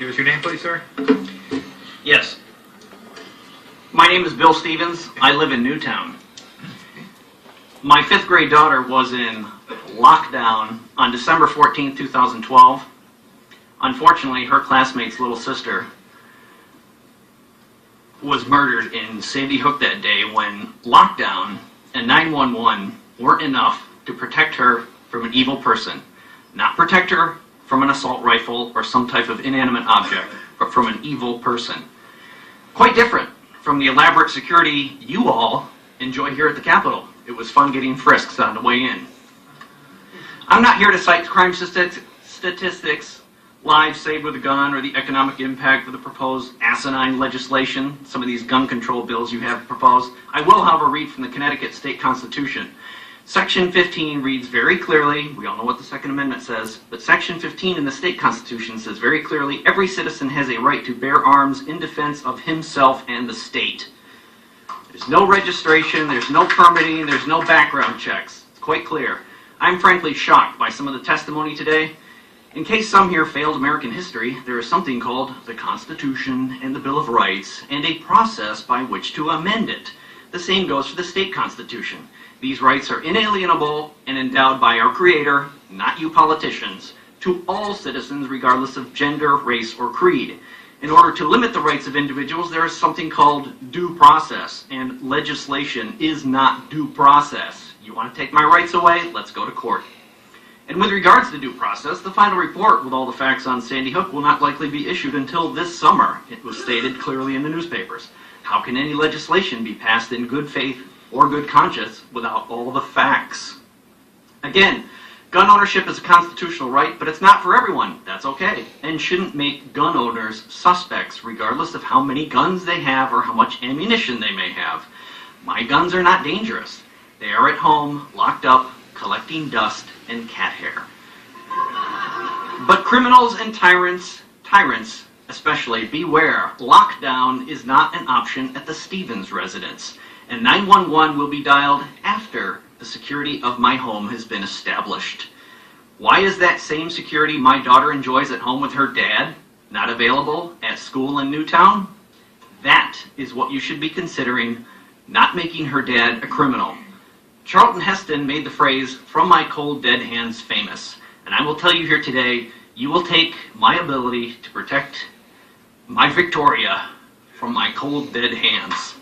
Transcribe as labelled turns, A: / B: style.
A: Give us your name, please, sir.
B: Yes. My name is Bill Stevens. I live in Newtown. My 5th grade daughter was in lockdown on December 14, 2012. Unfortunately, her classmate's little sister was murdered in Sandy Hook that day when lockdown and 911 weren't enough to protect her from an evil person. Not protect her from an assault rifle or some type of inanimate object, but from an evil person. Quite different from the elaborate security you all enjoy here at the Capitol. It was fun getting frisks on the way in. I'm not here to cite crime statistics, lives saved with a gun, or the economic impact of the proposed asinine legislation, some of these gun control bills you have proposed. I will, however, read from the Connecticut State Constitution. Section 15 reads very clearly, we all know what the Second Amendment says, but Section 15 in the state constitution says very clearly, every citizen has a right to bear arms in defense of himself and the state. There's no registration, there's no permitting, there's no background checks. It's quite clear. I'm frankly shocked by some of the testimony today. In case some here failed American history, there is something called the Constitution and the Bill of Rights, and a process by which to amend it. The same goes for the state constitution. These rights are inalienable and endowed by our Creator, not you politicians, to all citizens regardless of gender, race, or creed. In order to limit the rights of individuals, there is something called due process, and legislation is not due process. You want to take my rights away? Let's go to court. And with regards to due process, the final report with all the facts on Sandy Hook will not likely be issued until this summer. It was stated clearly in the newspapers. How can any legislation be passed in good faith or good conscience without all the facts? Again, gun ownership is a constitutional right, but it's not for everyone. That's okay, and shouldn't make gun owners suspects regardless of how many guns they have or how much ammunition they may have. My guns are not dangerous. They are at home, locked up, collecting dust and cat hair. But criminals and tyrants especially, beware. Lockdown is not an option at the Stevens residence, and 911 will be dialed after the security of my home has been established. Why is that same security my daughter enjoys at home with her dad not available at school in Newtown? That is what you should be considering, not making her dad a criminal. Charlton Heston made the phrase, "from my cold dead hands," famous. And I will tell you here today, you will take my ability to protect my Victoria from my cold dead hands.